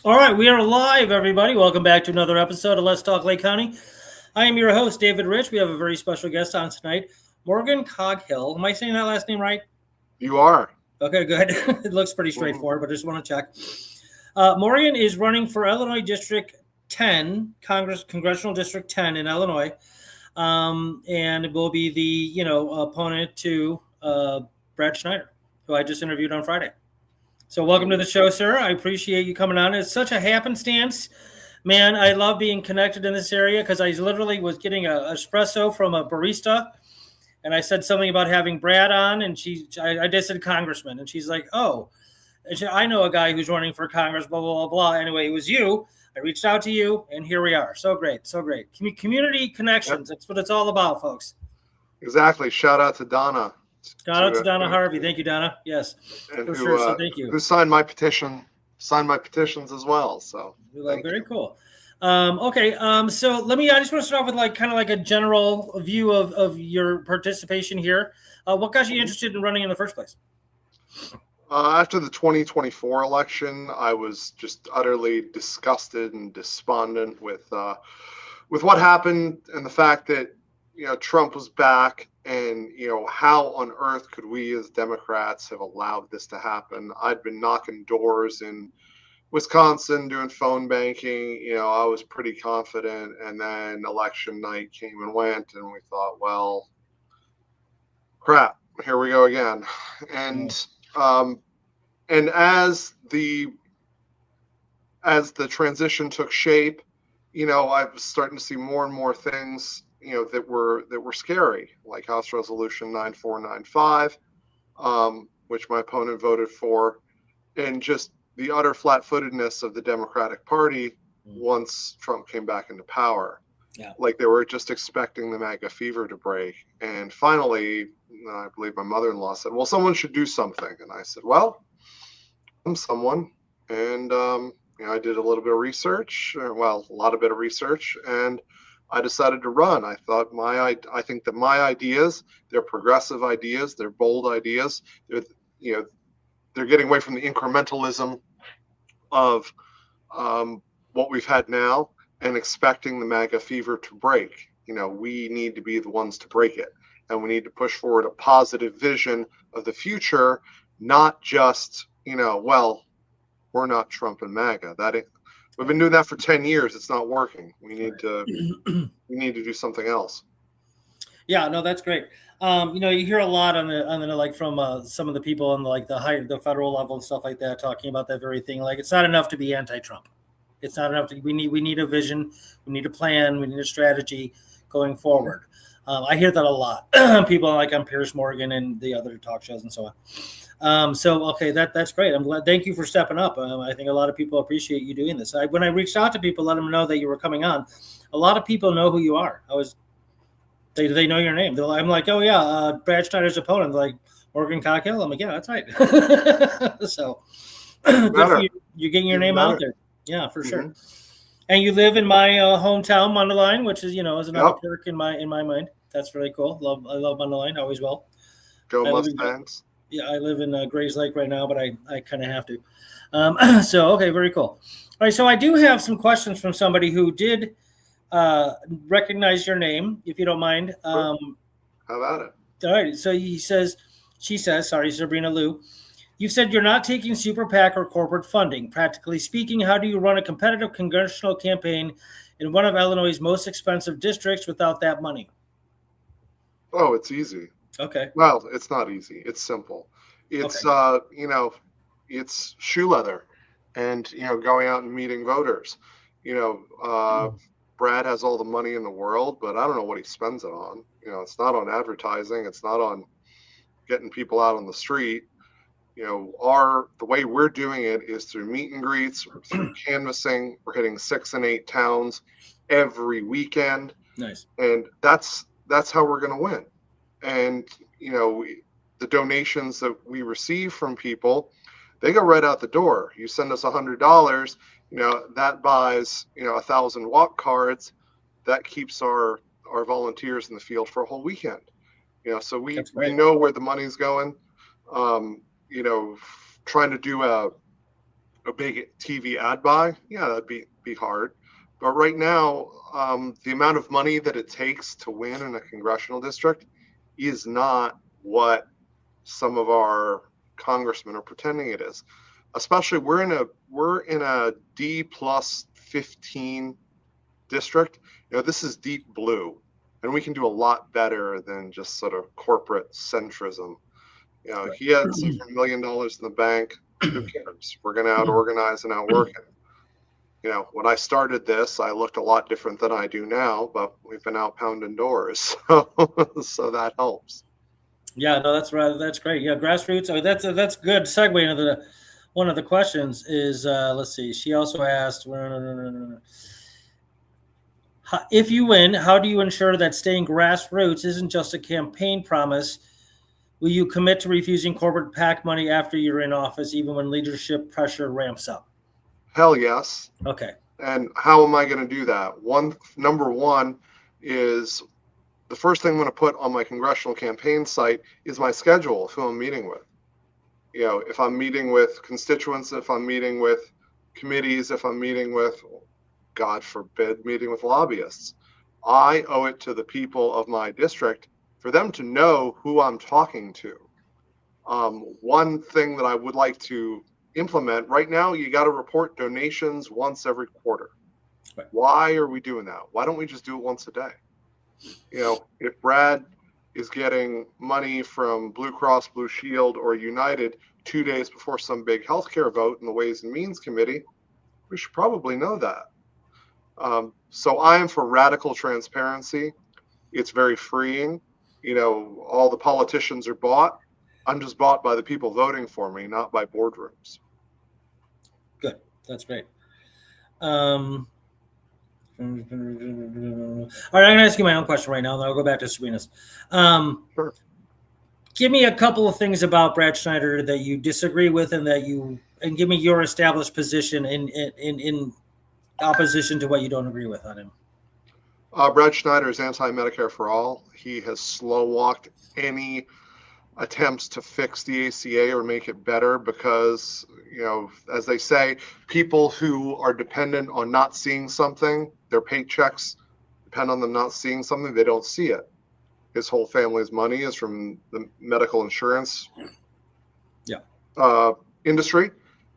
All right, we are live, everybody. Welcome back to another episode of Let's Talk Lake County. I am your host, David Rich. We have a very special guest on tonight, Morgan Coghill. Am I saying that last name right? You are. Okay, good. It looks pretty straightforward, but I just want to check. Morgan is running for Illinois District 10, Congressional District 10 in Illinois, and will be the opponent to Brad Schneider, who I just interviewed on Friday. So welcome to the show, sir. I appreciate you coming on. It's such a happenstance. Man, I love being connected in this area because I literally was getting a espresso from a barista, and I said something about having Brad on, and I just said congressman, and she's like, oh, I know a guy who's running for Congress, blah, blah, blah, blah. Anyway, it was you. I reached out to you, and here we are. So great, so great. Community connections. That's what it's all about, folks. Exactly. Shout out to Donna. Shout out to Donna Harvey. Thank you, Donna. Yes, for sure. So thank you. Who signed my petitions as well. So very cool. Okay. So I just want to start off with kind of like a general view of your participation here. What got you interested in running in the first place? After the 2024 election, I was just utterly disgusted and despondent with what happened and the fact that Trump was back, and how on earth could we as Democrats have allowed this to happen? I'd been knocking doors in Wisconsin doing phone banking. I was pretty confident, and then election night came and went, and we thought, well, crap, here we go again. And as the transition took shape, I was starting to see more and more things that were scary, like House Resolution 9495, which my opponent voted for, and just the utter flat-footedness of the Democratic Party once Trump came back into power. Yeah. Like they were just expecting the MAGA fever to break. And finally, I believe my mother-in-law said, well, someone should do something. And I said, well, I'm someone. And I did a little bit of research, a lot of research, and I decided to run. I thought I think that my ideas, they're progressive ideas, they're bold ideas. They're getting away from the incrementalism of what we've had now and expecting the MAGA fever to break. We need to be the ones to break it, and we need to push forward a positive vision of the future, not just we're not Trump and MAGA. We've been doing that for 10 years. It's not working. We need to do something else. Yeah, no, that's great. You hear a lot on the like from some of the people on the federal level and stuff like that talking about that very thing. Like, it's not enough to be anti-Trump. It's not enough we need a vision. We need a plan. We need a strategy going forward. I hear that a lot. People like on Piers Morgan and the other talk shows and so on. Okay, that's great. I'm glad. Thank you for stepping up. I think a lot of people appreciate you doing this. When I reached out to people, let them know that you were coming on. A lot of people know who you are. They know your name. I'm like, oh yeah, Brad Schneider's opponent. They're like, Morgan Coghill. I'm like, yeah, that's right. So good for you. You're getting your name out there. Yeah, for sure. And you live in my hometown, Mundelein, which is is another perk in my mind. That's really cool. I love Mundelein. Always will. Go Mustangs. Yeah, I live in Grays Lake right now, but I kind of have to. So, okay, very cool. All right, so I do have some questions from somebody who did recognize your name, if you don't mind. How about it? All right, so she says, Sabrina Liu, you said you're not taking super PAC or corporate funding. Practically speaking, how do you run a competitive congressional campaign in one of Illinois' most expensive districts without that money? Oh, it's easy. Okay. Well, it's not easy. It's simple. It's it's shoe leather, and going out and meeting voters. Brad has all the money in the world, but I don't know what he spends it on. It's not on advertising. It's not on getting people out on the street. The way we're doing it is through meet and greets, through canvassing. We're hitting 6 and 8 towns every weekend. Nice. And that's how we're going to win. And, the donations that we receive from people, they go right out the door. You send us $100, that buys, 1,000 walk cards. That keeps our volunteers in the field for a whole weekend. So we know where the money's going. Trying to do a a big TV ad buy, yeah, that'd be hard. But right now, the amount of money that it takes to win in a congressional district is not what some of our congressmen are pretending it is. Especially we're in a D plus 15 district. This is deep blue, and we can do a lot better than just sort of corporate centrism. Right. He had several $1 million in the bank. Who cares? We're going to out organize and outwork him. When I started this, I looked a lot different than I do now, but we've been out pounding doors, so that helps. Yeah, no, that's right. That's great. Yeah, grassroots. Oh, that's good segue into one of the questions is let's see. She also asked, if you win, how do you ensure that staying grassroots isn't just a campaign promise? Will you commit to refusing corporate PAC money after you're in office, even when leadership pressure ramps up? Hell yes. Okay. And how am I going to do that? Number one is the first thing I'm going to put on my congressional campaign site is my schedule of who I'm meeting with. If I'm meeting with constituents, if I'm meeting with committees, if I'm meeting with, God forbid, meeting with lobbyists, I owe it to the people of my district for them to know who I'm talking to. One thing that I would like to implement right now, you got to report donations once every quarter. Right. Why are we doing that? Why don't we just do it once a day? If Brad is getting money from Blue Cross Blue Shield or United 2 days before some big healthcare vote in the Ways and Means Committee, we should probably know that. So I am for radical transparency. It's very freeing. All the politicians are bought. I'm just bought by the people voting for me, not by boardrooms. Good. That's great. All right, I'm going to ask you my own question right now, and then I'll go back to Serena's. Sure. Give me a couple of things about Brad Schneider that you disagree with, and give me your established position in opposition to what you don't agree with on him. Brad Schneider is anti-Medicare for all. He has slow-walked any attempts to fix the ACA or make it better because, as they say, people who are dependent on not seeing something, their paychecks depend on them not seeing something, they don't see it. His whole family's money is from the medical insurance industry,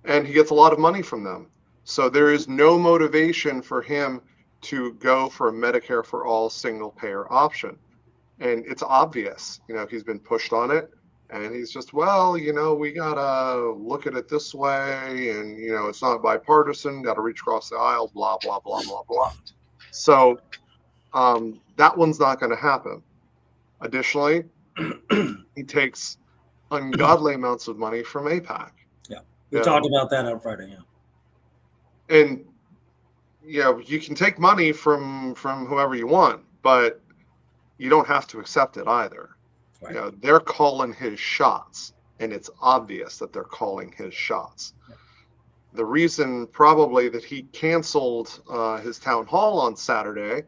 and he gets a lot of money from them. So there is no motivation for him to go for a Medicare for all single payer option. And it's obvious, he's been pushed on it, and he's just, we gotta look at it this way, and it's not bipartisan, gotta reach across the aisle, blah, blah, blah, blah, blah. So that one's not going to happen. Additionally, he takes ungodly amounts of money from AIPAC. Yeah, we talked about that on Friday. Yeah, and you can take money from whoever you want, but you don't have to accept it either. Right. They're calling his shots, and it's obvious that they're calling his shots. Yeah. The reason probably that he canceled his town hall on Saturday,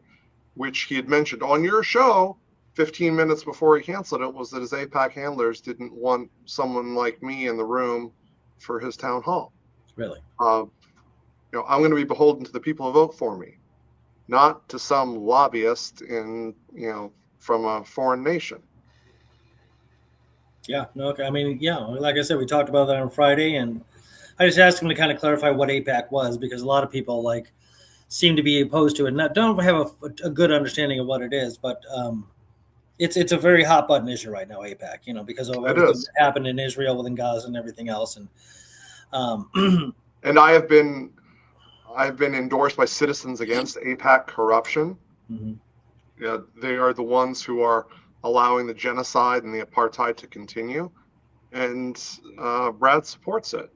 which he had mentioned on your show 15 minutes before he canceled it, was that his AIPAC handlers didn't want someone like me in the room for his town hall. Really? I'm going to be beholden to the people who vote for me, not to some lobbyist from a foreign nation. Yeah, no, I mean, like I said, we talked about that on Friday, and I just asked him to kind of clarify what AIPAC was, because a lot of people seem to be opposed to it and don't have a good understanding of what it is. But it's a very hot button issue right now, AIPAC, because of everything that happened in Israel within Gaza and everything else. And and I have been endorsed by Citizens Against AIPAC Corruption. Mm-hmm. They are the ones who are allowing the genocide and the apartheid to continue, and Brad supports it.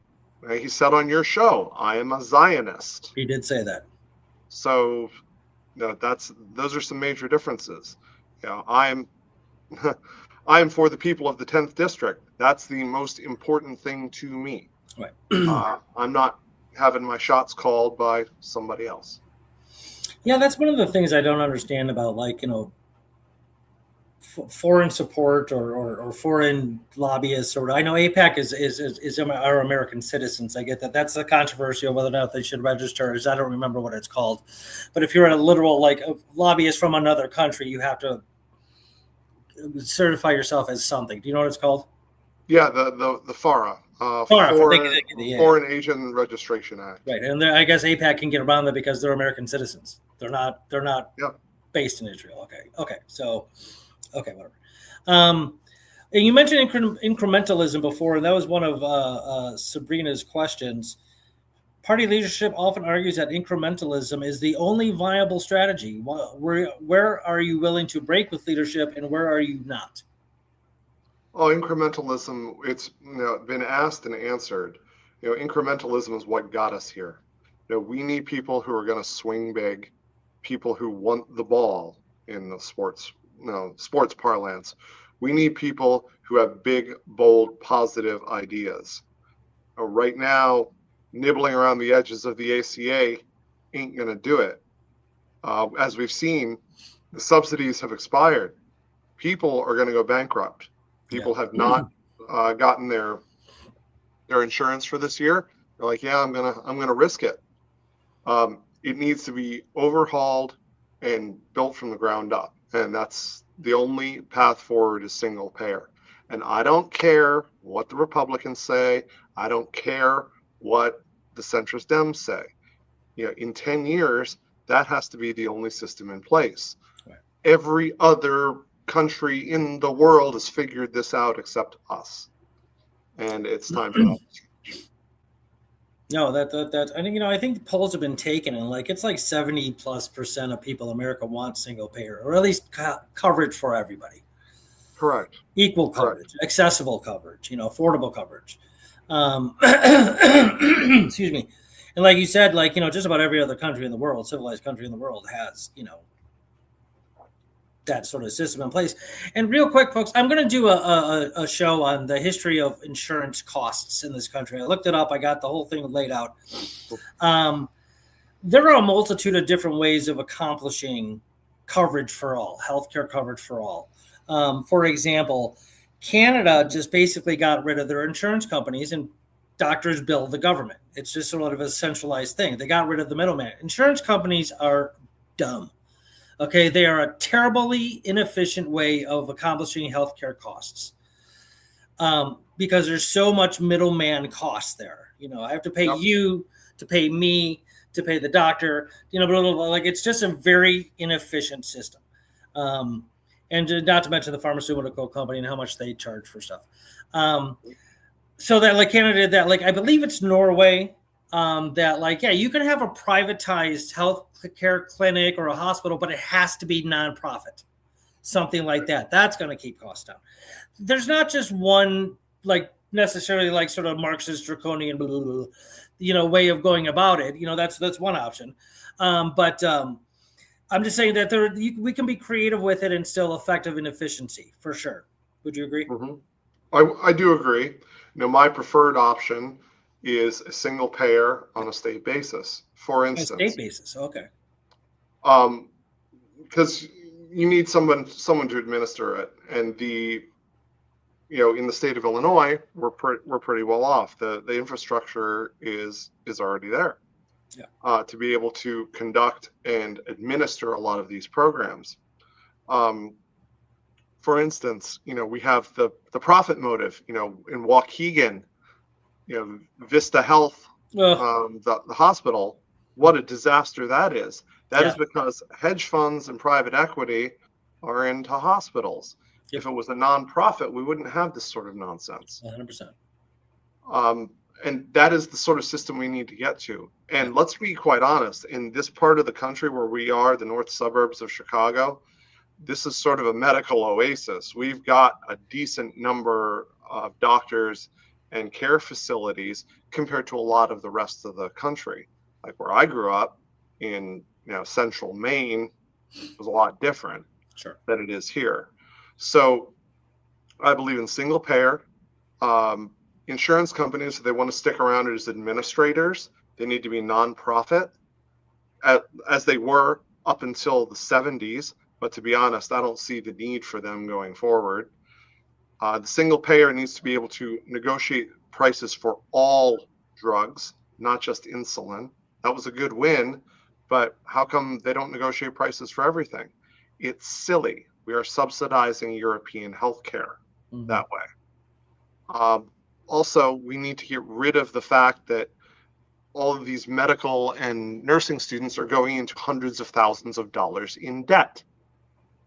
He said on your show, "I am a Zionist." He did say that. So, those are some major differences. I'm for the people of the 10th district. That's the most important thing to me. Right. I'm not having my shots called by somebody else. Yeah, that's one of the things I don't understand about, foreign support or foreign lobbyists, or I know APAC is our American citizens. I get that. That's the controversy of whether or not they should register. I don't remember what it's called, but if you're a literal like a lobbyist from another country, you have to certify yourself as something. Do you know what it's called? Yeah, the FARA, Yeah. Foreign Asian Registration Act. Right, and I guess APAC can get around that because they're American citizens. They're not Yeah. based in Israel. Okay, so whatever. And you mentioned incrementalism before, and that was one of Sabrina's questions. Party leadership often argues that incrementalism is the only viable strategy. Where are you willing to break with leadership, and where are you not? Oh, incrementalism, it's been asked and answered. Incrementalism is what got us here. We need people who are going to swing big, people who want the ball in the sports parlance. We need people who have big, bold, positive ideas. Right now, nibbling around the edges of the ACA ain't going to do it. As we've seen, the subsidies have expired. People are going to go bankrupt. People have not gotten their insurance for this year. They're like, yeah, I'm gonna risk it. It needs to be overhauled and built from the ground up, and that's the only path forward is single payer. And I don't care what the Republicans say. I don't care what the centrist Dems say. In 10 years, that has to be the only system in place. Right. Every other country in the world has figured this out except us, and it's time for us. No, that I think I think polls have been taken, and it's like 70+% of people in America want single payer, or at least coverage for everybody. Correct. Equal coverage, correct. Accessible coverage, affordable coverage. Excuse me. And like you said, just about every other country in the world, civilized country in the world, has that sort of system in place. And real quick, folks, I'm going to do a show on the history of insurance costs in this country. I looked it up. I got the whole thing laid out. There are a multitude of different ways of accomplishing coverage for all, healthcare coverage for all. For example, Canada just basically got rid of their insurance companies and doctors bill the government. It's just sort of a centralized thing. They got rid of the middleman. Insurance companies are dumb. Okay, they are a terribly inefficient way of accomplishing healthcare costs because there's so much middleman cost there. I have to pay you to pay me to pay the doctor. Blah, blah, blah. It's just a very inefficient system. And not to mention the pharmaceutical company and how much they charge for stuff. So that Canada did that. I believe it's Norway. You can have a privatized health care clinic or a hospital, but it has to be nonprofit, something like that. That's going to keep costs down. There's not just one, necessarily sort of Marxist draconian, blah, blah, blah, way of going about it. That's one option. But I'm just saying that we can be creative with it and still effective in efficiency for sure. Would you agree? Mm-hmm. I do agree. My preferred option is a single payer on a state basis. For instance, a state basis, okay. Because you need someone to administer it, and in the state of Illinois, we're pretty well off. The infrastructure is already there. Yeah. To be able to conduct and administer a lot of these programs. For instance, we have the profit motive. In Waukegan, Vista Health, the hospital. What a disaster that is. That is because hedge funds and private equity are into hospitals. Yep. If it was a nonprofit, we wouldn't have this sort of nonsense. 100%. And that is the sort of system we need to get to. And let's be quite honest, in this part of the country where we are, the north suburbs of Chicago, this is sort of a medical oasis. We've got a decent number of doctors and care facilities compared to a lot of the rest of the country. Like where I grew up in central Maine was a lot different than it is here. So I believe in single payer. Insurance companies, if they want to stick around as administrators, they need to be nonprofit, as they were up until the 70s. but to be honest, I don't see the need for them going forward. The single payer needs to be able to negotiate prices for all drugs, not just insulin. That was a good win, but how come they don't negotiate prices for everything? It's silly. We are subsidizing European healthcare that way. Also, we need to get rid of the fact that all of these medical and nursing students are going into hundreds of thousands of dollars in debt.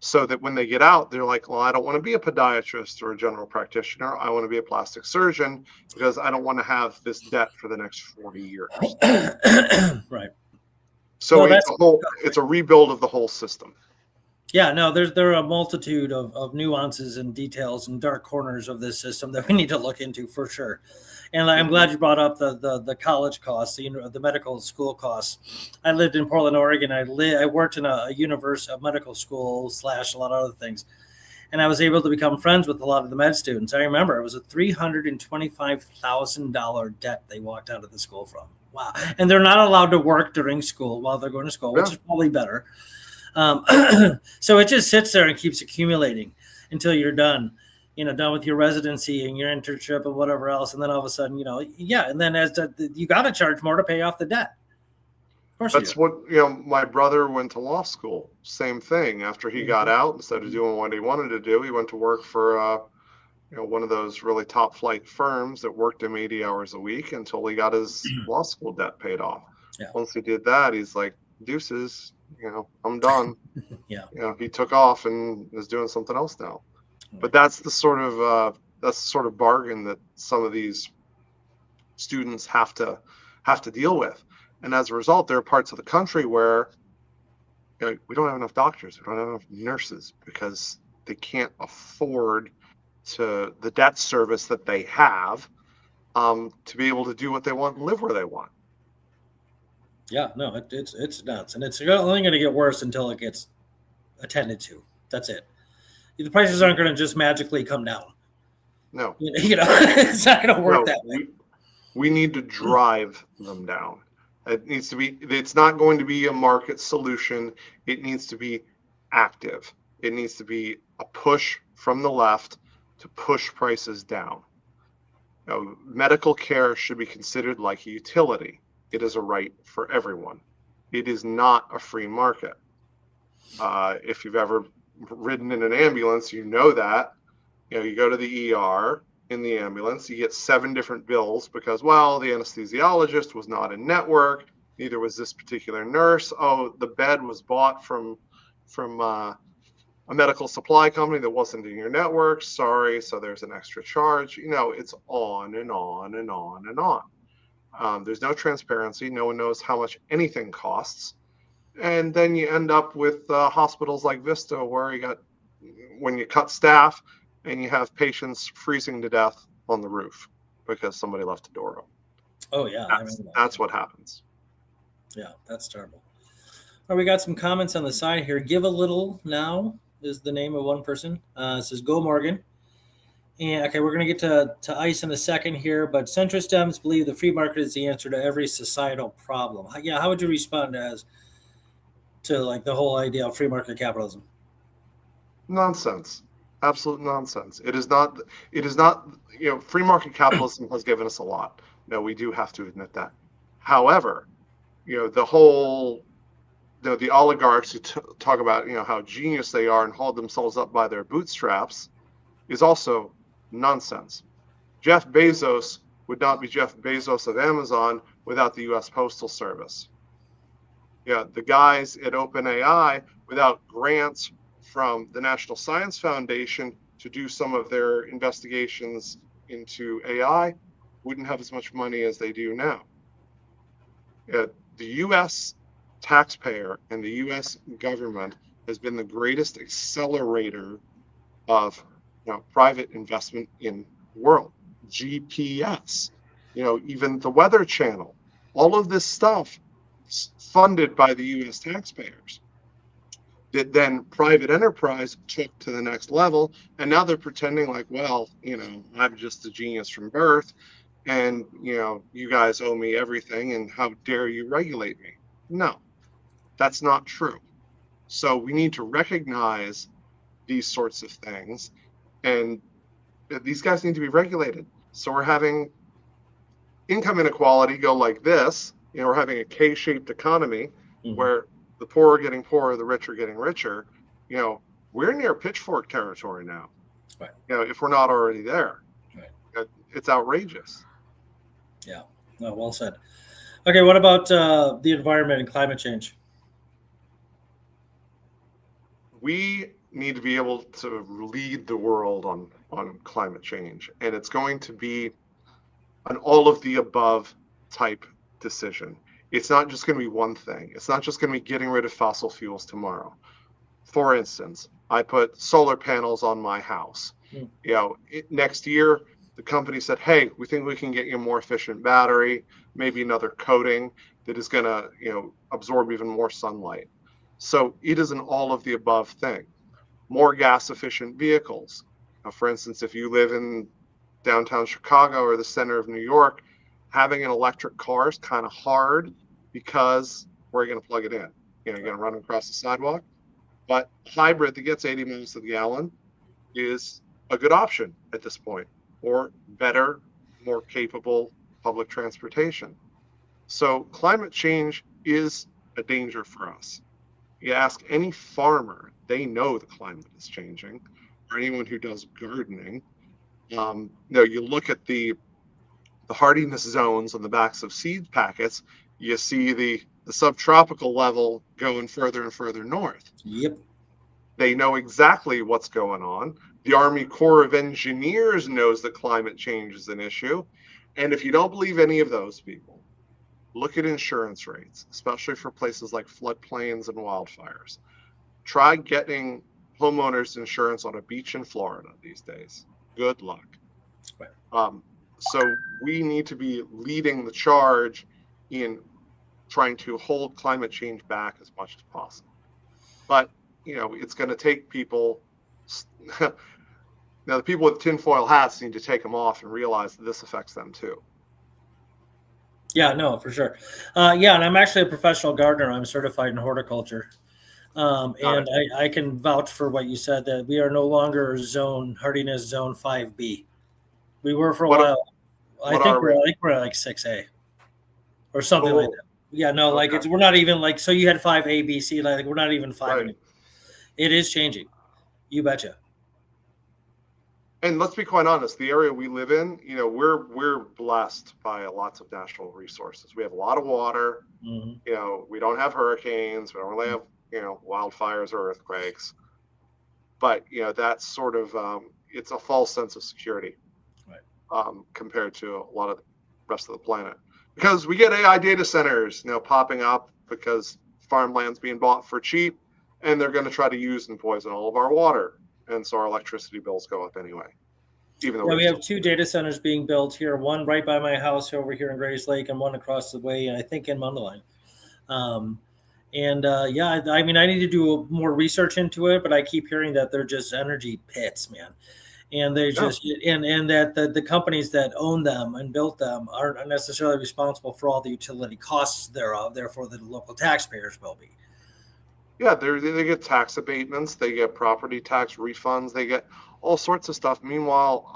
So that when they get out, they're like, well, I don't want to be a podiatrist or a general practitioner. I want to be a plastic surgeon because I don't want to have this debt for the next 40 years. Right. So it's a rebuild of the whole system. Yeah, no, there are a multitude of nuances and details and dark corners of this system that we need to look into for sure. And I'm glad you brought up the college costs, the medical school costs. I lived in Portland, Oregon. I worked in a medical school / a lot of other things. And I was able to become friends with a lot of the med students. I remember it was a $325,000 debt they walked out of the school from. Wow. And they're not allowed to work during school while they're going to school, which is probably better. So it just sits there and keeps accumulating until you're done with your residency and your internship and whatever else. And then all of a sudden, and then you got to charge more to pay off the debt. Of course. That's what, my brother went to law school. Same thing. After he got out, instead of doing what he wanted to do, he went to work for, one of those really top flight firms that worked him 80 hours a week until he got his law school debt paid off. Yeah. Once he did that, he's like, deuces. I'm done. Yeah. He took off and is doing something else now. But that's the sort of bargain that some of these students have to deal with. And as a result, there are parts of the country where we don't have enough doctors, we don't have enough nurses because they can't afford the debt service that they have to be able to do what they want and live where they want. Yeah, no, it's nuts, and it's only going to get worse until it gets attended to. That's it. The prices aren't going to just magically come down. No, it's not going to work that way. We need to drive them down. It needs to be. It's not going to be a market solution. It needs to be active. It needs to be a push from the left to push prices down. Medical care should be considered like a utility. It is a right for everyone. It is not a free market. If you've ever ridden in an ambulance, you know that. You go to the ER in the ambulance, you get 7 different bills because, the anesthesiologist was not in network, neither was this particular nurse. Oh, the bed was bought from a medical supply company that wasn't in your network. Sorry, so there's an extra charge. It's on and on and on and on. There's no transparency. No one knows how much anything costs. And then you end up with hospitals like Vista where when you cut staff and you have patients freezing to death on the roof because somebody left the door open. Oh, yeah. That's what happens. Yeah, that's terrible. All right, we got some comments on the side here. Give a Little Now is the name of one person. It says, Go Morgan. And okay, we're going to get to ICE in a second here, but centrist Dems believe the free market is the answer to every societal problem. Yeah, how would you respond to like the whole idea of free market capitalism? Nonsense. Absolute nonsense. It is not, free market capitalism has given us a lot. No, we do have to admit that. However, the whole, the oligarchs who talk about, how genius they are and hold themselves up by their bootstraps is also nonsense. Jeff Bezos would not be Jeff Bezos of Amazon without the U.S. Postal Service. The guys at OpenAI, without grants from the National Science Foundation to do some of their investigations into AI, wouldn't have as much money as they do now. The U.S. taxpayer and the U.S. government has been the greatest accelerator of private investment in the world. GPS, even the Weather Channel, all of this stuff is funded by the U.S. taxpayers that then private enterprise took to the next level. And now they're pretending like, I'm just a genius from birth and, you guys owe me everything and how dare you regulate me? No, that's not true. So we need to recognize these sorts of things, and these guys need to be regulated. So we're having income inequality go like this. We're having a K-shaped economy where the poor are getting poorer, the rich are getting richer. We're near pitchfork territory now. Right. If we're not already there. Right. It's outrageous. Yeah. No, well said. Okay, what about the environment and climate change? We need to be able to lead the world on climate change, and it's going to be an all of the above type decision. It's not just going to be one thing. It's not just going to be getting rid of fossil fuels tomorrow. For instance, I put solar panels on my house. Next year, the company said, hey, we think we can get you a more efficient battery, maybe another coating that is going to absorb even more sunlight. So it is an all of the above thing. More gas efficient vehicles. For instance, if you live in downtown Chicago or the center of New York, having an electric car is kind of hard because where are you going to plug it in? You're going to run across the sidewalk. But hybrid that gets 80 miles to the gallon is a good option at this point, or better, more capable public transportation. So climate change is a danger for us. You ask any farmer, they know the climate is changing, or anyone who does gardening. You look at the hardiness zones on the backs of seed packets, you see the subtropical level going further and further north. Yep. They know exactly what's going on. The Army Corps of Engineers knows that climate change is an issue. And if you don't believe any of those people, look at insurance rates, especially for places like floodplains and wildfires. Try getting homeowners insurance on a beach in Florida these days. Good luck. Right. So we need to be leading the charge in trying to hold climate change back as much as possible. But, it's going to take people. Now, the people with tinfoil hats need to take them off and realize that this affects them too. Yeah, no, for sure. And I'm actually a professional gardener. I'm certified in horticulture. And I can vouch for what you said, that we are no longer hardiness zone 5B. We were for a while. I think we're like 6A or something like that. Yeah, no, like we're not even like, so you had 5A, B, C, like we're not even 5 anymore. It is changing. You betcha. And let's be quite honest, the area we live in, we're blessed by lots of natural resources. We have a lot of water. Mm-hmm. We don't have hurricanes. We don't really have, wildfires or earthquakes. But, that's sort of, it's a false sense of security, right? Compared to a lot of the rest of the planet. Because we get AI data centers, popping up because farmland's being bought for cheap, and they're going to try to use and poison all of our water. And so our electricity bills go up anyway. Even though we have 2 data centers being built here, one right by my house over here in Grace Lake and one across the way, I think in Mundelein. I mean, I need to do more research into it, but I keep hearing that they're just energy pits, man. And they just, and that the companies that own them and built them aren't necessarily responsible for all the utility costs thereof. Therefore, the local taxpayers will be. Yeah, they get tax abatements, they get property tax refunds, they get all sorts of stuff. Meanwhile,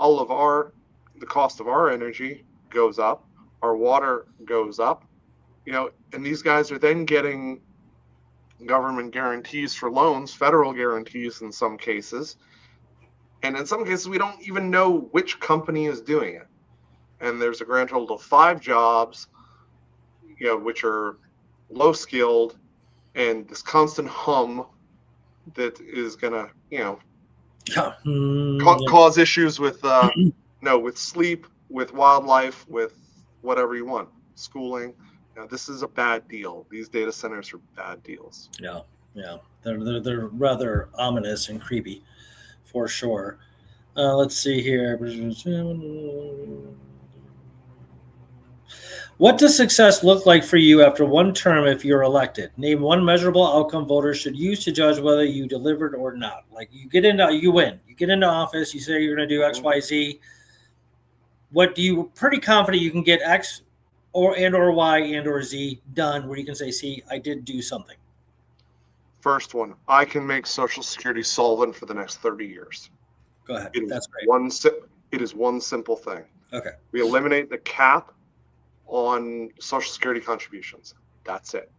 the cost of our energy goes up, our water goes up, and these guys are then getting government guarantees for loans, federal guarantees in some cases. And in some cases, we don't even know which company is doing it. And there's a grand total of 5 jobs, which are low skilled, and this constant hum that is going to, cause issues with, with sleep, with wildlife, with whatever you want, schooling. This is a bad deal. These data centers are bad deals. Yeah. They're rather ominous and creepy, for sure. Let's see here. What does success look like for you after one term if you're elected? Name one measurable outcome voters should use to judge whether you delivered or not. Like you win. You get into office, you say you're going to do X, Y, Z. What do you pretty confident you can get X or Y and or Z done where you can say, see, I did do something? First one, I can make Social Security solvent for the next 30 years. Go ahead. It is That's great. It is one simple thing. Okay. We eliminate the cap on Social Security contributions. That's it.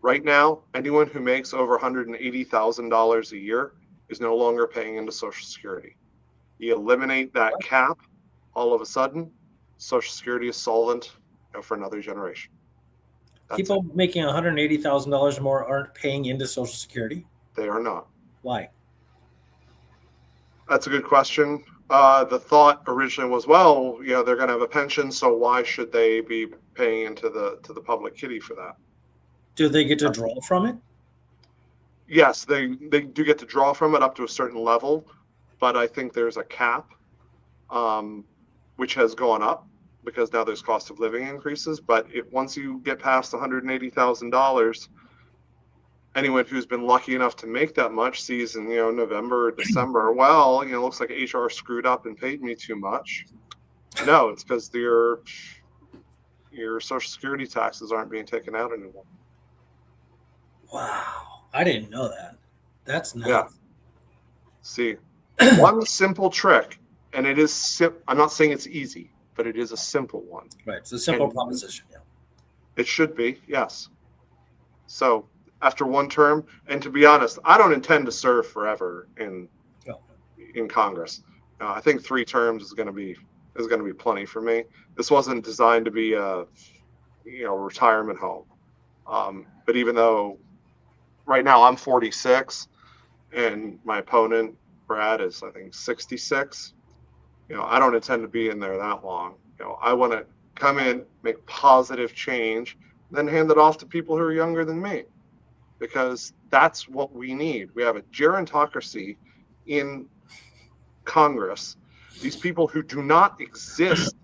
Right now, anyone who makes over $180,000 a year is no longer paying into Social Security. You eliminate that cap, all of a sudden, Social Security is solvent for another generation. That's People making $180,000 more aren't paying into Social Security? They are not. Why? That's a good question. The thought originally was, well, they're going to have a pension, so why should they be paying into the public kitty for that? Do they get to draw from it? Yes, they do get to draw from it up to a certain level, but I think there's a cap, which has gone up because now there's cost of living increases. But once you get past $180,000, anyone who's been lucky enough to make that much sees in November or December, well, looks like HR screwed up and paid me too much. No, it's because your Social Security taxes aren't being taken out anymore. Wow, I didn't know that. That's nice. Yeah. See, one simple trick, and it is I'm not saying it's easy, but it is a simple one. Right, it's a simple proposition. Yeah. It should be, yes. So after one term, and to be honest, I don't intend to serve forever in Congress. I think 3 terms is going to be plenty for me. This wasn't designed to be a retirement home. But even though right now I'm 46 and my opponent Brad is I think 66, I don't intend to be in there that long. I want to come in, make positive change, then hand it off to people who are younger than me, because that's what we need. We have a gerontocracy in Congress. These people who do not exist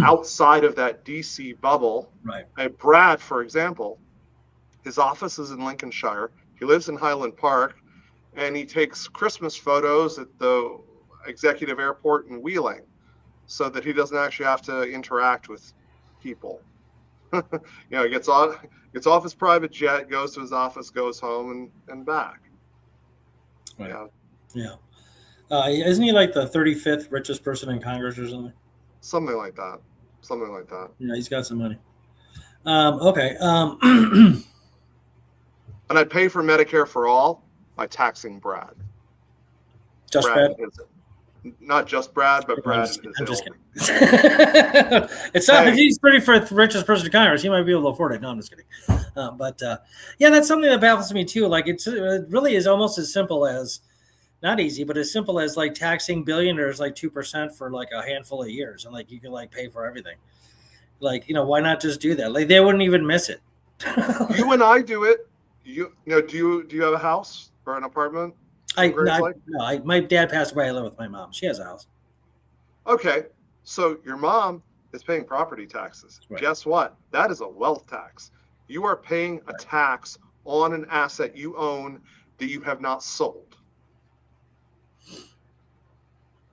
outside of that DC bubble. Right. Brad, for example, his office is in Lincolnshire. He lives in Highland Park, and he takes Christmas photos at the executive airport in Wheeling so that he doesn't actually have to interact with people. He gets off his private jet, goes to his office, goes home and back. Right. Yeah. Isn't he like the 35th richest person in Congress or something? Something like that. Yeah, he's got some money. Okay. And I'd pay for Medicare for all by taxing Brad. Just Brad? Not just Brad, but Brad. I'm just kidding. It's not, if he's pretty for the richest person in Congress, he might be able to afford it. No, I'm just kidding. Yeah, that's something that baffles me too. Like it really is almost as simple as, not easy, but as simple as like taxing billionaires like 2% for like a handful of years, and like you can like pay for everything. Like, why not just do that? Like they wouldn't even miss it. You and I do it. Do you have a house or an apartment? My dad passed away. I live with my mom. She has a house. Okay, so your mom is paying property taxes. Right. Guess what? That is a wealth tax. You are paying a tax on an asset you own that you have not sold.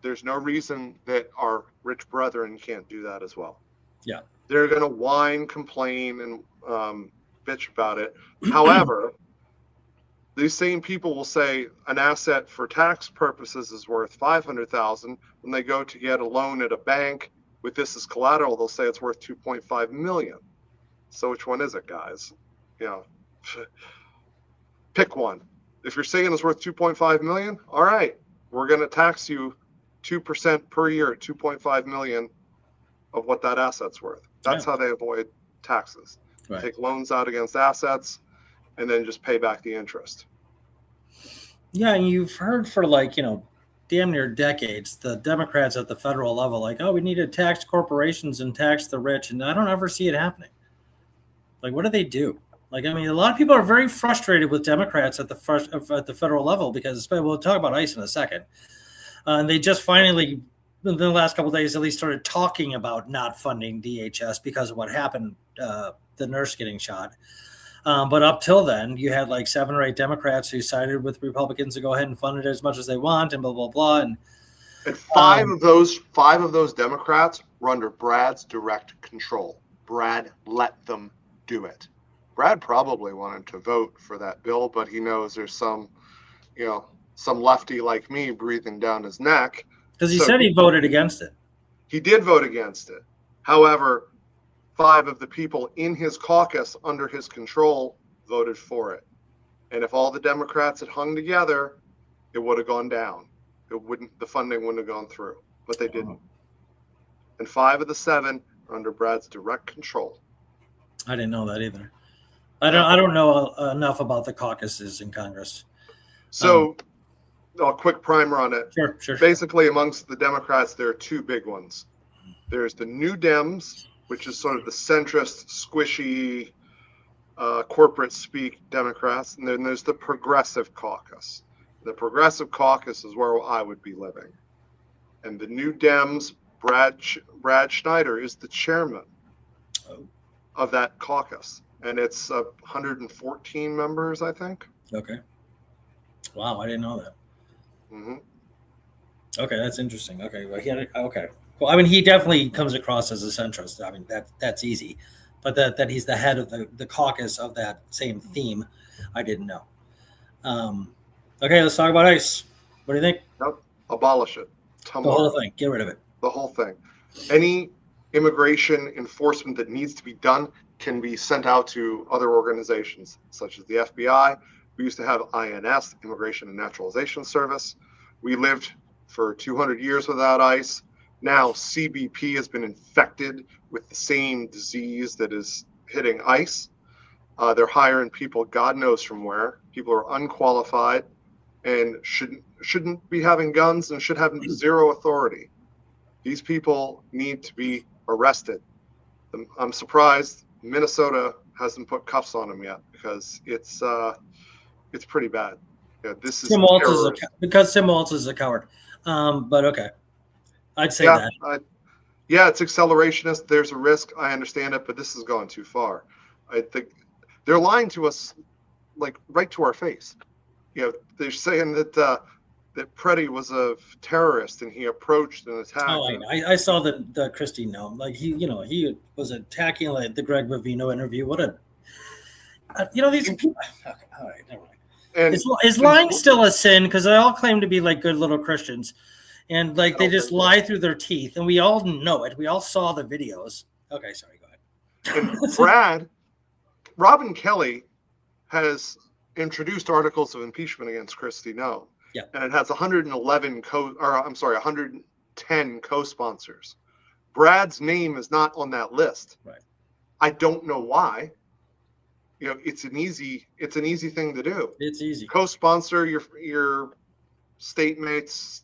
There's no reason that our rich brethren can't do that as well. Yeah. They're going to whine, complain, and bitch about it. However, these same people will say an asset for tax purposes is worth $500,000. When they go to get a loan at a bank with this as collateral, they'll say it's worth $2.5 million. So which one is it, guys? Pick one. If you're saying it's worth $2.5 million, all right, we're going to tax you 2% per year at $2.5 million of what that asset's worth. That's how they avoid taxes. Right. Take loans out against assets and then just pay back the interest. Yeah, and you've heard for damn near decades, the Democrats at the federal level, like, oh, we need to tax corporations and tax the rich, and I don't ever see it happening. Like, what do they do? Like, I mean, a lot of people are very frustrated with Democrats at the federal level because we'll talk about ICE in a second. And they just finally, in the last couple of days, at least started talking about not funding DHS because of what happened, the nurse getting shot. But up till then, you had like 7 or 8 Democrats who sided with Republicans to go ahead and fund it as much as they want, and blah blah blah. And 5 of those Democrats were under Brad's direct control. Brad let them do it. Brad probably wanted to vote for that bill, but he knows there's some, some lefty like me breathing down his neck. Because he said he voted against it. He did vote against it. However, 5 of the people in his caucus under his control voted for it. And if all the Democrats had hung together, it would have gone down. The funding wouldn't have gone through, but they didn't. And 5 of the 7 are under Brad's direct control. I didn't know that either. I don't know enough about the caucuses in Congress. So, a quick primer on it. Sure. Basically, amongst the Democrats, there are 2 big ones. There's the New Dems, which is sort of the centrist, squishy, corporate speak Democrats, and then there's the Progressive Caucus. The Progressive Caucus is where I would be living. And the New Dems, Brad Schneider is the chairman of that caucus. And it's 114 members, I think. Okay. Wow, I didn't know that. Mm-hmm. Okay, that's interesting. Okay, well, okay. Well, I mean, he definitely comes across as a centrist. I mean, that's easy. But that he's the head of the caucus of that same theme, I didn't know. Okay, let's talk about ICE. What do you think? Nope. Abolish it. Tomorrow. The whole thing. Get rid of it. The whole thing. Any immigration enforcement that needs to be done can be sent out to other organizations, such as the FBI. We used to have INS, Immigration and Naturalization Service. We lived for 200 years without ICE. Now CBP has been infected with the same disease that is hitting ICE. They're hiring people God knows from where. People are unqualified and shouldn't be having guns and should have 0 authority. These people need to be arrested. I'm surprised Minnesota hasn't put cuffs on them yet, because it's pretty bad. Yeah, this is because Tim Walz is a coward. But okay, I'd say that. It's accelerationist. There's a risk. I understand it, but this is going too far. I think they're lying to us, like right to our face. They're saying that that Preddy was a terrorist and he approached and attacked. Oh, I saw the Christie note. Like he was attacking like the Greg Bavino interview. What these people. Okay, all right, never mind. And is lying still a sin? Because they all claim to be like good little Christians, and like they just lie through their teeth, and we all know it. We all saw the videos. Okay, sorry, go ahead. And Robin Kelly has introduced articles of impeachment against Christie Noem. Yeah. And it has 110 co-sponsors. Brad's name is not on that list. Right. I don't know why. It's an easy thing to do. It's easy. Co-sponsor your state mates'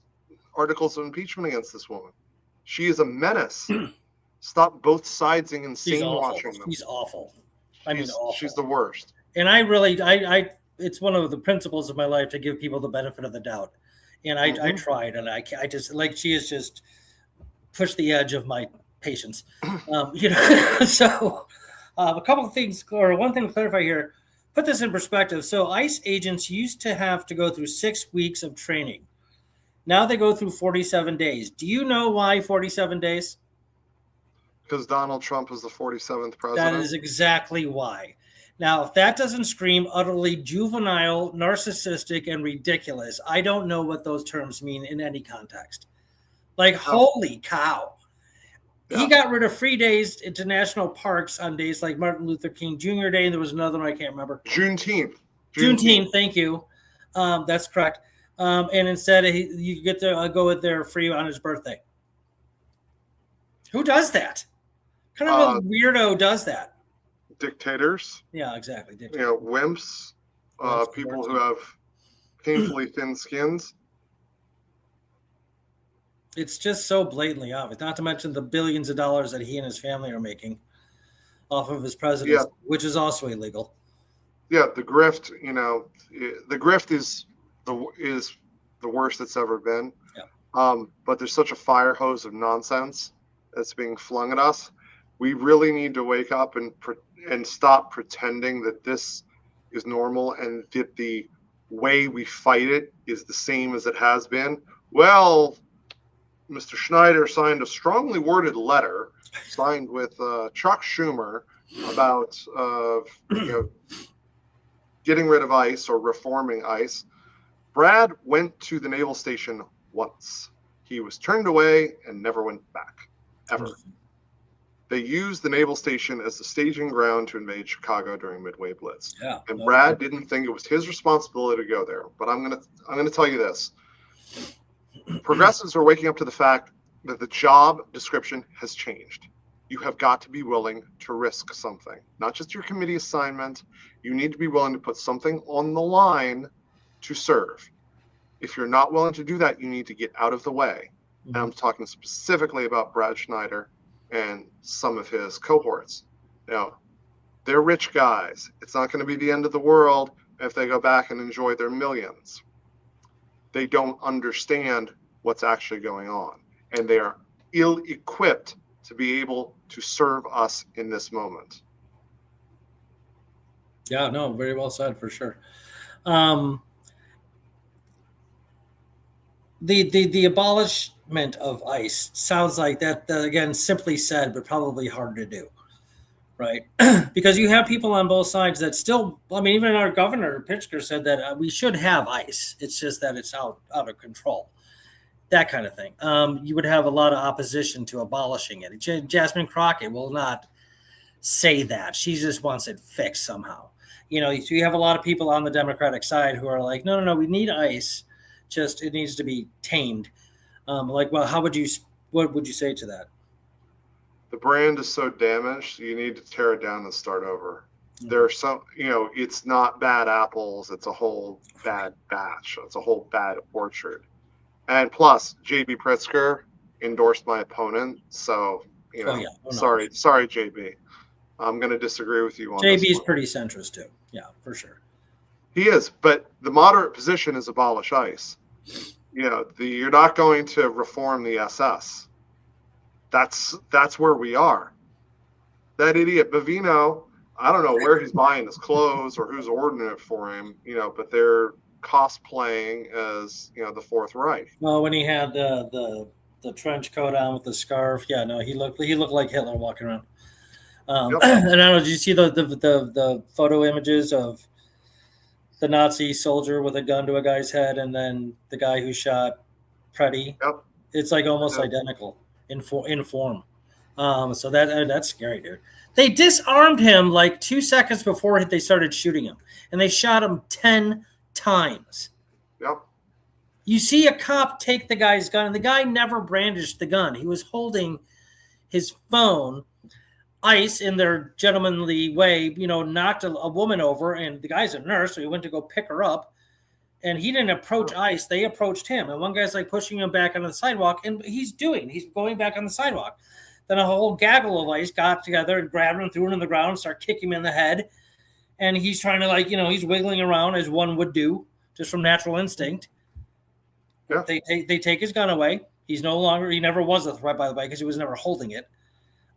articles of impeachment against this woman. She is a menace. Stop both sidesing and sane watching them. She's awful. Awful. She's the worst. And I it's one of the principles of my life to give people the benefit of the doubt. And I tried, and I just, like, she has just pushed the edge of my patience. So a couple of things, or one thing to clarify here, put this in perspective. So ICE agents used to have to go through 6 weeks of training. Now they go through 47 days. Do you know why 47 days? Because Donald Trump is the 47th president. That is exactly why. Now, if that doesn't scream utterly juvenile, narcissistic, and ridiculous, I don't know what those terms mean in any context. Like, holy cow. Yeah. He got rid of free days into national parks on days like Martin Luther King Jr. Day, and there was another one I can't remember. Juneteenth, thank you. That's correct. And instead, you get to go there free on his birthday. Who does that? What kind of a weirdo does that? Dictators. Yeah, exactly. Wimps. People who have painfully thin skins. It's just so blatantly obvious. Not to mention the billions of dollars that he and his family are making off of his presidency, which is also illegal. Yeah, the grift. The grift is the worst it's ever been. Yeah. But there's such a fire hose of nonsense that's being flung at us. We really need to wake up and stop pretending that this is normal and that the way we fight it is the same as it has been. Well, Mr. Schneider signed a strongly worded letter signed with Chuck Schumer about getting rid of ICE or reforming ICE. Brad went to the naval station once. He was turned away and never went back, ever. They used the naval station as the staging ground to invade Chicago during Midway Blitz. Yeah. And Brad didn't think it was his responsibility to go there. But I'm gonna tell you this. Progressives are waking up to the fact that the job description has changed. You have got to be willing to risk something, not just your committee assignment. You need to be willing to put something on the line to serve. If you're not willing to do that, you need to get out of the way. And I'm talking specifically about Brad Schneider and some of his cohorts. Now, they're rich guys. It's not going to be the end of the world if they go back and enjoy their millions. They don't understand what's actually going on, and they are ill-equipped to be able to serve us in this moment. Yeah, no, very well said, for sure. The abolishment of ICE sounds like that, again, simply said, but probably harder to do, right? Because you have people on both sides that still, I mean, even our governor, Pitsker, said that we should have ICE. It's just that it's out of control, that kind of thing. You would have a lot of opposition to abolishing it. Jasmine Crockett will not say that. She just wants it fixed somehow. So you have a lot of people on the Democratic side who are like, no, we need ICE. Just it needs to be tamed. Well, what would you say to that? The brand is so damaged, you need to tear it down and start over. There are some, it's not bad apples, it's a whole bad batch, it's a whole bad orchard. And plus, JB Pritzker endorsed my opponent, so sorry, JB. I'm going to disagree with you on this. JB's pretty centrist too. Yeah, for sure. He is, but the moderate position is abolish ICE. You're not going to reform the SS. That's where we are. That idiot Bavino, I don't know where he's buying his clothes or who's ordering it for him, but they're cosplaying as the Fourth Reich. Well, when he had the trench coat on with the scarf, yeah, no, he looked like Hitler walking around. And I don't know, did you see the photo images of the Nazi soldier with a gun to a guy's head, and then the guy who shot Preddy? Yep. It's like almost identical in form. So that's scary, dude. They disarmed him like 2 seconds before they started shooting him, and they shot him 10 times. Yep. You see a cop take the guy's gun, and the guy never brandished the gun. He was holding his phone. ICE, in their gentlemanly way, knocked a woman over, and the guy's a nurse, so he went to go pick her up, and he didn't approach ICE. They approached him, and one guy's like pushing him back onto the sidewalk, and he's going back on the sidewalk. Then a whole gaggle of ICE got together and grabbed him, threw him on the ground, started kicking him in the head, and he's trying to he's wiggling around as one would do, just from natural instinct. Yeah. They take his gun away. He never was a threat, by the way, because he was never holding it.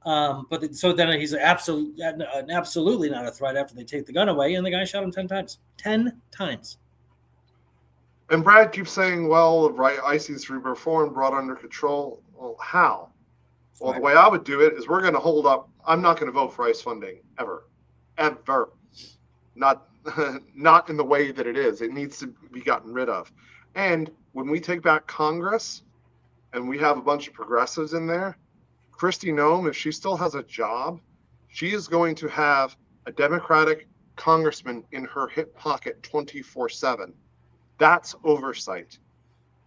So then he's absolutely not a threat after they take the gun away, and the guy shot him 10 times. 10 times. And Brad keeps saying, well, right, ICE needs to be reformed, brought under control. Well, how? Well, the way I would do it is we're going to hold up. I'm not going to vote for ICE funding ever. Not in the way that it is. It needs to be gotten rid of. And when we take back Congress and we have a bunch of progressives in there, Kristi Noem, if she still has a job, she is going to have a Democratic congressman in her hip pocket 24/7. That's oversight.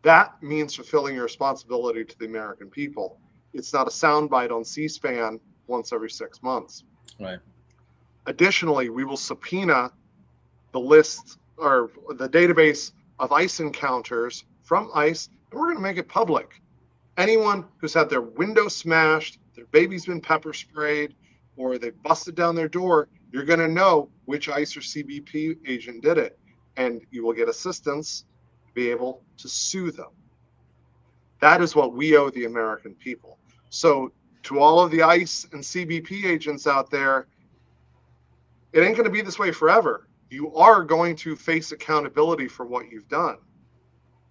That means fulfilling your responsibility to the American people. It's not a soundbite on C-SPAN once every 6 months. Right. Additionally, we will subpoena the list or the database of ICE encounters from ICE, and we're going to make it public. Anyone who's had their window smashed, their baby's been pepper sprayed, or they've busted down their door, you're going to know which ICE or CBP agent did it, and you will get assistance to be able to sue them. That is what we owe the American people. So to all of the ICE and CBP agents out there, it ain't going to be this way forever. You are going to face accountability for what you've done.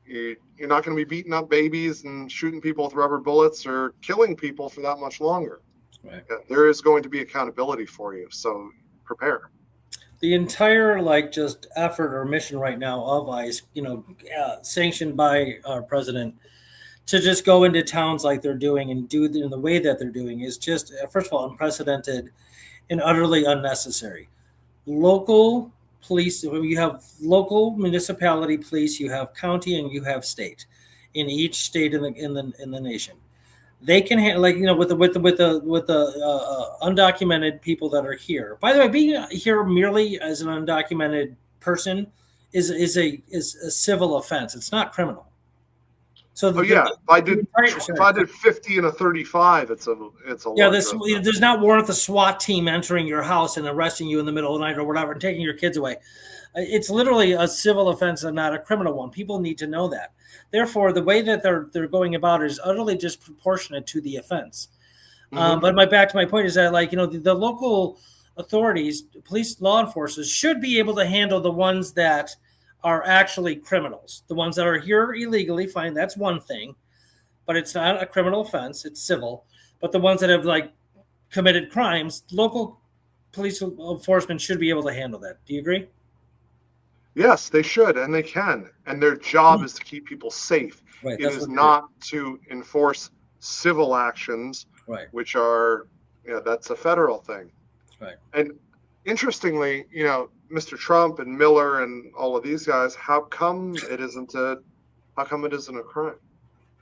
You're not going to be beating up babies and shooting people with rubber bullets or killing people for that much longer. Right. There is going to be accountability for you. So prepare. The entire like just effort or mission right now of ICE, sanctioned by our president, to just go into towns like they're doing and do it in the way that they're doing is just, first of all, unprecedented and utterly unnecessary. Local police, you have local municipality police, you have county, and you have state in each state in the nation. They can handle, like, with the undocumented people that are here. By the way, being here merely as an undocumented person is a civil offense. It's not criminal. So Oh yeah, if I did 50 and a 35, it's a yeah, larger offense. there's not warrant the SWAT team entering your house and arresting you in the middle of the night or whatever and taking your kids away. It's literally a civil offense and not a criminal one. People need to know that. Therefore, the way that they're going about it is utterly disproportionate to the offense. But back to my point is that, like, the local authorities, police, law enforcement should be able to handle the ones that are actually criminals. The ones that are here illegally, fine, that's one thing, but it's not a criminal offense, it's civil. But the ones that have like committed crimes, local police enforcement should be able to handle that. Do you agree? Yes, they should, and they can. And their job is to keep people safe. Right. It is not to enforce civil actions, right, which are, that's a federal thing. Right. And interestingly, Mr. Trump and Miller and all of these guys, how come it isn't a crime?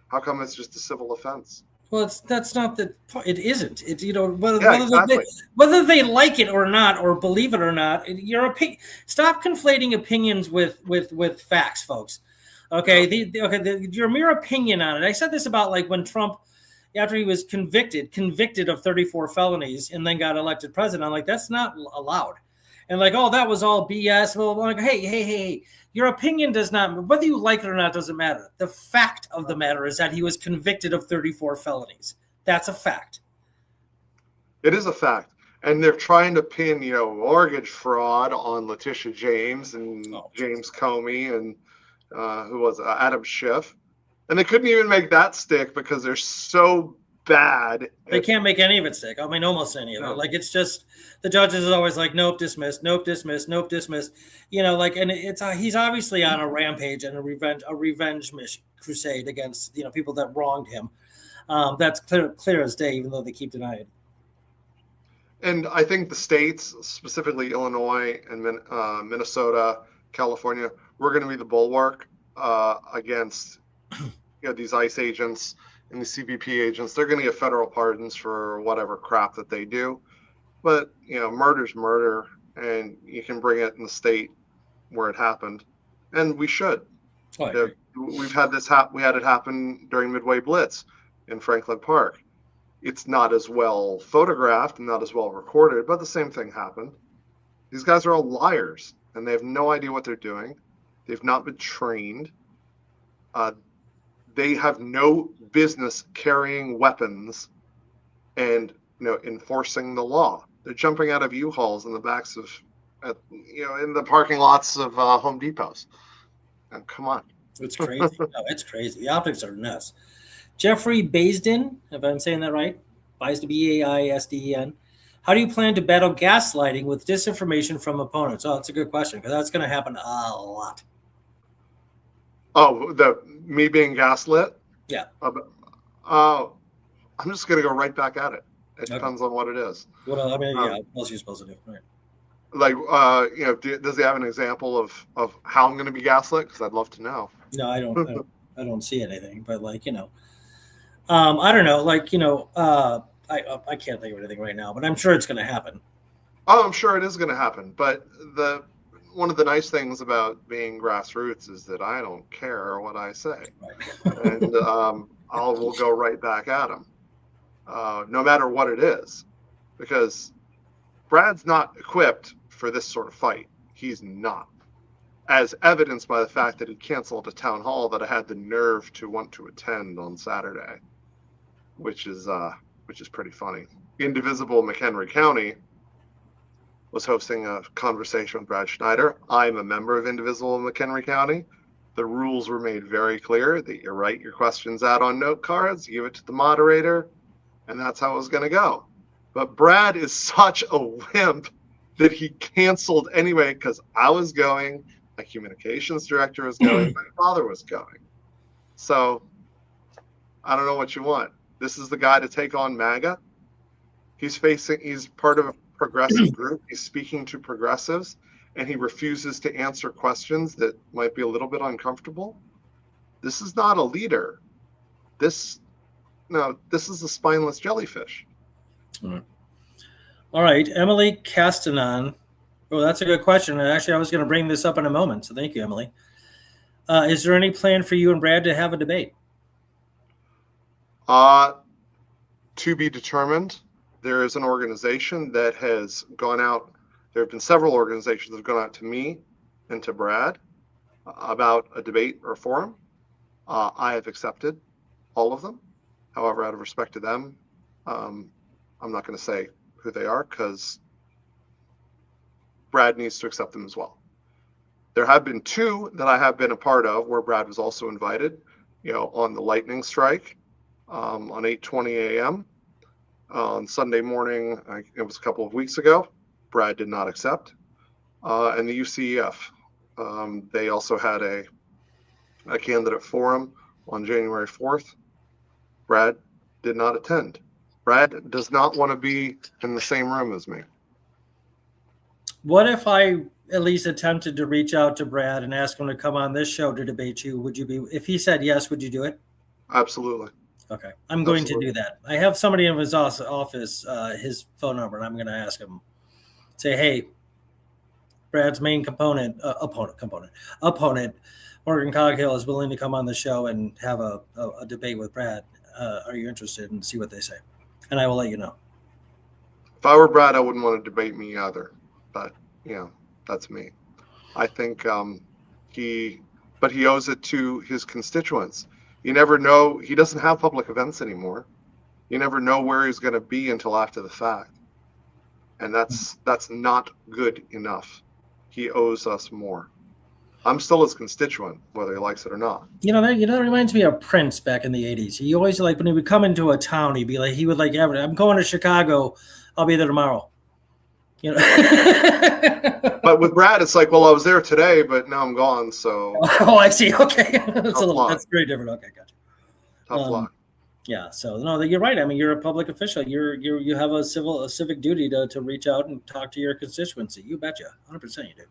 How come it's just a civil offense? Well, that's not the point. It isn't. It's whether they like it or not, or believe it or not. Your opinion. Stop conflating opinions with facts, folks. Okay, your mere opinion on it. I said this about like when Trump, after he was convicted of 34 felonies, and then got elected president. I'm like, that's not allowed. And like, oh, that was all BS. Well, I'm like, hey, your opinion does not, whether you like it or not, doesn't matter. The fact of the matter is that he was convicted of 34 felonies. That's a fact. It is a fact. And they're trying to pin, mortgage fraud on Letitia James and James Comey and who was Adam Schiff. And they couldn't even make that stick because they're so bad. They can't make any of it stick. I mean, almost any of it. Like, it's just, the judges is always like, nope, dismissed, nope, dismissed, nope, dismissed. And it's he's obviously on a rampage and a revenge mission crusade against people that wronged him. That's clear as day, even though they keep denying it. And I think the states, specifically Illinois and Minnesota, California, we're going to be the bulwark against these ICE agents and the CBP agents. They're going to get federal pardons for whatever crap that they do. But, murder's murder, and you can bring it in the state where it happened. And we should. We've had this we had it happen during Midway Blitz in Franklin Park. It's not as well photographed and not as well recorded, but the same thing happened. These guys are all liars, and they have no idea what they're doing. They've not been trained. They have no business carrying weapons and enforcing the law. They're jumping out of U-Hauls in the backs of, in the parking lots of Home Depots. And come on, it's crazy. No, it's crazy. The optics are nuts. Jeffrey Baisden, if I'm saying that right, Baisden, Baisden. How do you plan to battle gaslighting with disinformation from opponents? Oh, that's a good question, because that's going to happen a lot. Oh, me being gaslit? Yeah. I'm just going to go right back at it. It depends on what it is. What else are you supposed to do? Right. Like, does he have an example of how I'm going to be gaslit? Because I'd love to know. No, I don't. I don't see anything. But I don't know. I can't think of anything right now. But I'm sure it's going to happen. Oh, I'm sure it is going to happen. But one of the nice things about being grassroots is that I don't care what I say, right. And we'll go right back at him, no matter what it is, because Brad's not equipped for this sort of fight. He's not, as evidenced by the fact that he canceled a town hall that I had the nerve to want to attend on Saturday, which is pretty funny. Indivisible McHenry County was hosting a conversation with Brad Schneider. I'm a member of Indivisible McHenry County. The rules were made very clear that you write your questions out on note cards, give it to the moderator, and that's how it was going to go. But Brad is such a wimp that he canceled anyway because I was going, my communications director was going, my father was going. So I don't know what you want. This is the guy to take on MAGA. He's part of a progressive group. He's speaking to progressives, and he refuses to answer questions that might be a little bit uncomfortable. This is not a leader. This is a spineless jellyfish. All right, Emily Castanon. Oh, that's a good question. And actually, I was going to bring this up in a moment. So thank you, Emily. Is there any plan for you and Brad to have a debate? To be determined. There is an organization that has gone out. There have been several organizations that have gone out to me and to Brad about a debate or forum. I have accepted all of them. However, out of respect to them, I'm not going to say who they are because Brad needs to accept them as well. There have been two that I have been a part of where Brad was also invited, on the lightning strike on 8:20 a.m. On Sunday morning. It was a couple of weeks ago. Brad did not accept. And the UCEF, they also had a candidate forum on January 4th. Brad did not attend. Brad does not want to be in the same room as me. What if I at least attempted to reach out to Brad and ask him to come on this show to debate you? Would you be, if he said yes, would you do it? Absolutely. Okay. I'm going to do that. I have somebody in his office, his phone number, and I'm going to ask him, say, hey, Brad's main opponent, Morgan Coghill, is willing to come on the show and have a debate with Brad. Are you interested? And see what they say. And I will let you know. If I were Brad, I wouldn't want to debate me either. But, that's me. I think he owes it to his constituents. You never know. He doesn't have public events anymore. You never know where he's going to be until after the fact. And that's not good enough. He owes us more. I'm still his constituent, whether he likes it or not. That reminds me of Prince back in the 80s. He always, like, when he would come into a town, he would I'm going to Chicago. I'll be there tomorrow. But with Brad, it's like, well, I was there today, but now I'm gone. So. Oh, I see. Okay. That's very different. Okay. Gotcha. Tough luck. Yeah. So no, you're right. I mean, you're a public official. You have a civic duty to reach out and talk to your constituency. You betcha. 100% you do.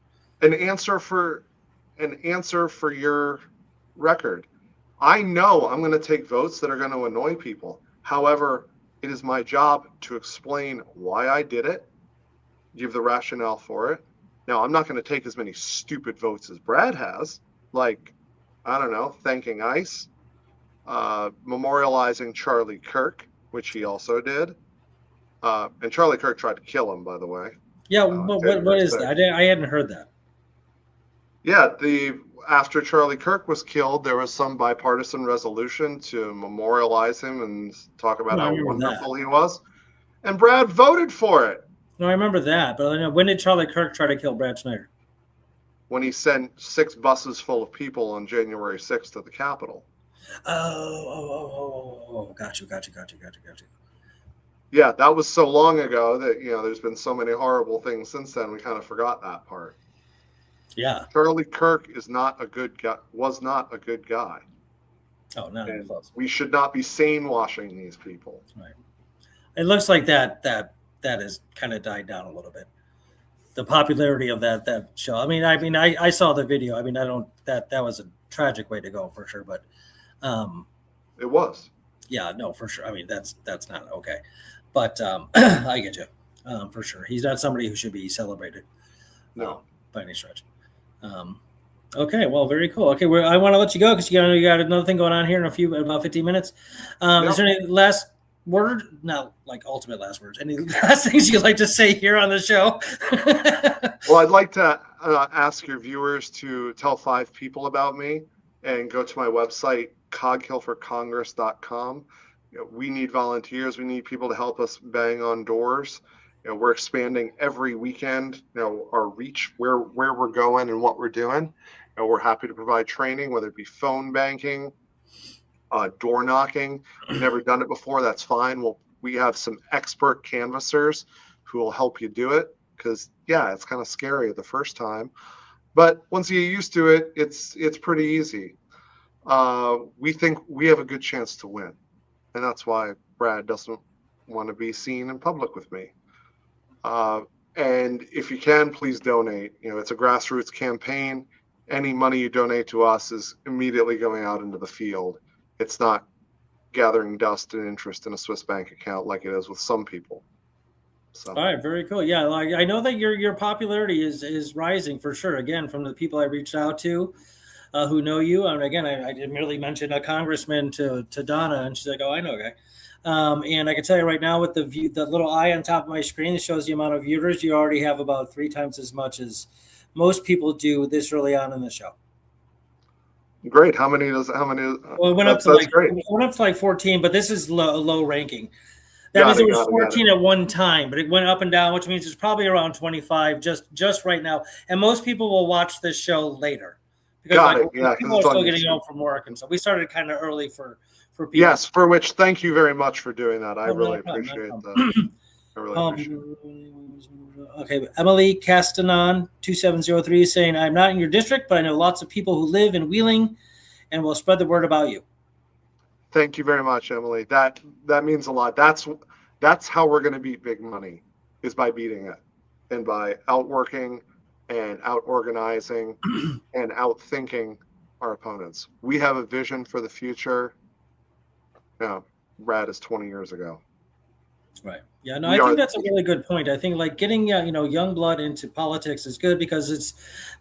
An answer for your record. I know I'm going to take votes that are going to annoy people. However, it is my job to explain why I did it, give the rationale for it. Now, I'm not going to take as many stupid votes as Brad has, like, I don't know, thanking ICE, memorializing Charlie Kirk, which he also did. And Charlie Kirk tried to kill him, by the way. Yeah, what is that? I hadn't heard that. Yeah, after Charlie Kirk was killed, there was some bipartisan resolution to memorialize him and talk about how wonderful he was. And Brad voted for it. No, I remember that. But when did Charlie Kirk try to kill Brad Snyder? When he sent 6 buses full of people on January 6th to the Capitol. Oh, got you. Yeah, that was so long ago that, there's been so many horrible things since then, we kind of forgot that part. Yeah. Charlie Kirk was not a good guy. Oh, no. We should not be sane washing these people. Right. It looks like that has kind of died down a little bit. The popularity of that show. I saw the video. That was a tragic way to go for sure, but it was. Yeah, no, for sure. That's not okay. But I get you. For sure. He's not somebody who should be celebrated. No. By any stretch. Okay, well, very cool. Okay, I want to let you go because you got another thing going on here in about 15 minutes. Yep. Is there any last word? Not like ultimate last words. Any last things you'd like to say here on the show? Well, I'd like to ask your viewers to tell 5 people about me and go to my website, coghillforcongress.com. We need volunteers. We need people to help us bang on doors. We're expanding every weekend, our reach, where we're going and what we're doing. We're happy to provide training, whether it be phone banking, door knocking. You've never done it before, that's fine. We have some expert canvassers who will help you do it, because yeah, it's kind of scary the first time, but once you get used to it, it's pretty easy. We think we have a good chance to win, and that's why Brad doesn't want to be seen in public with me. And if you can, please donate. It's a grassroots campaign. Any money you donate to us is immediately going out into the field. It's not gathering dust and interest in a Swiss bank account like it is with some people. So. All right, very cool. Yeah, like I know that your popularity is rising for sure. Again, from the people I reached out to who know you, and again, I merely mentioned a congressman to Donna, and she's like, "Oh, I know a guy." And I can tell you right now, with the little eye on top of my screen that shows the amount of viewers, you already have about 3 times as much as most people do this early on in the show. Great. How many? Well, it went up to like 14, but this is low ranking. That means it was 14 at one time, but it went up and down, which means it's probably around 25 just right now. And most people will watch this show later because people are still getting home from work, and so we started kind of early for people. Yes, for which thank you very much for doing that. I really appreciate that. I really appreciate it. Okay, Emily Castanon 2703 is saying, "I'm not in your district, but I know lots of people who live in Wheeling, and will spread the word about you." Thank you very much, Emily. That means a lot. That's how we're going to beat big money, is by beating it, and by outworking and out organizing and outthinking our opponents. We have a vision for the future. Brad is 20 years ago. Right. Yeah. No, I think that's a really good point. I think like getting young blood into politics is good because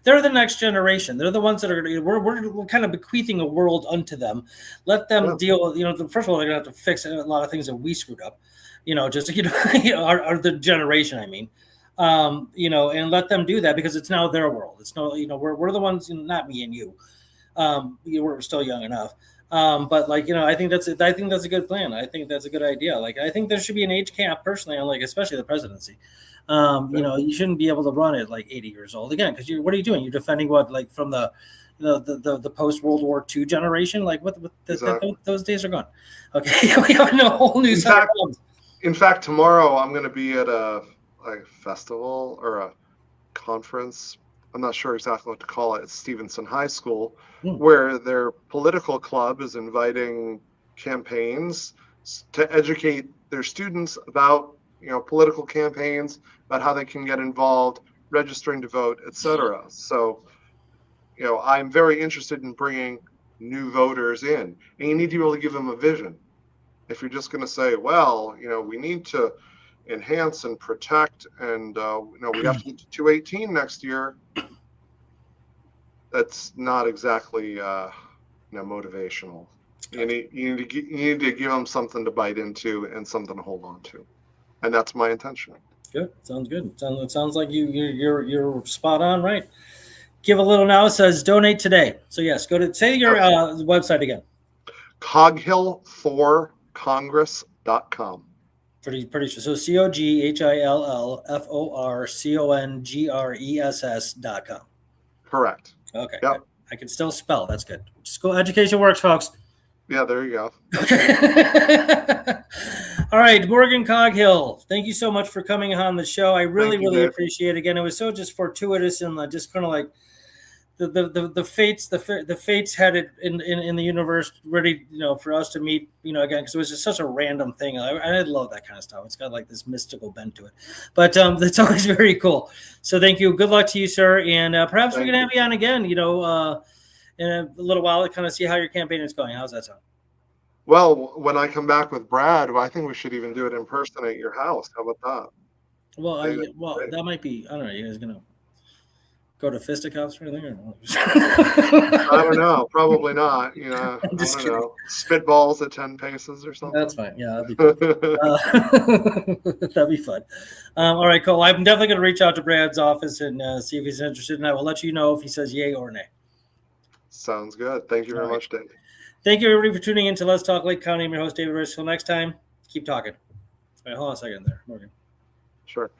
they're the next generation. They're the ones that are we're kind of bequeathing a world unto them. Let them deal. First of all, they're gonna have to fix a lot of things that we screwed up. Just are the generation. I mean, and let them do that because it's now their world. It's no, we're the ones, not me and you. We're still young enough. But I think that's a good plan. I think that's a good idea. Like, I think there should be an age cap personally on especially the presidency. You shouldn't be able to run at 80 years old again, because what are you doing? You're defending what, from the post World War II generation? Those days are gone. Okay, we have no whole new set of problems. In fact, tomorrow I'm going to be at a festival or a conference. I'm not sure exactly what to call it. It's Stevenson High School, where their political club is inviting campaigns to educate their students about, political campaigns, about how they can get involved, registering to vote, etc. So, I'm very interested in bringing new voters in, and you need to be able to give them a vision. If you're just going to say, well, we need to enhance and protect, and we have to get to 218 next year. That's not exactly motivational. You need to give them something to bite into and something to hold on to, and that's my intention. Good, sounds good. It sounds like you're spot on, right? Give a little now. It says donate today. So yes, go to say your website again. CoghillForCongress.com. Pretty sure. So CoghillForCongress.com. Correct. Okay. Yep. I can still spell. That's good. School education works, folks. Yeah, there you go. Okay. All right, Morgan Coghill, thank you so much for coming on the show. I really appreciate it. Again, it was so just fortuitous and just kind of like the fates had it in the universe ready, for us to meet, again, because it was just such a random thing. I love that kind of stuff. It's got this mystical bent to it, but it's always very cool. So thank you. Good luck to you, sir, and perhaps we can have you on again, in a little while to kind of see how your campaign is going. How's that sound? Well, when I come back with Brad, I think we should even do it in person at your house. How about that? Well, that might be. I don't know. You guys gonna go to fisticuffs or anything? Or I don't know. Probably not. I don't know. Spitballs at 10 paces or something. That's fine. Yeah, that'd be fun. That'd be fun. All right, cool. I'm definitely going to reach out to Brad's office and see if he's interested, and I will let you know if he says yay or nay. Sounds good. Thank you very much, Dave. Thank you, everybody, for tuning in to Let's Talk Lake County. I'm your host, David Rich. Until next time, keep talking. All right, hold on a second there, Morgan. Sure.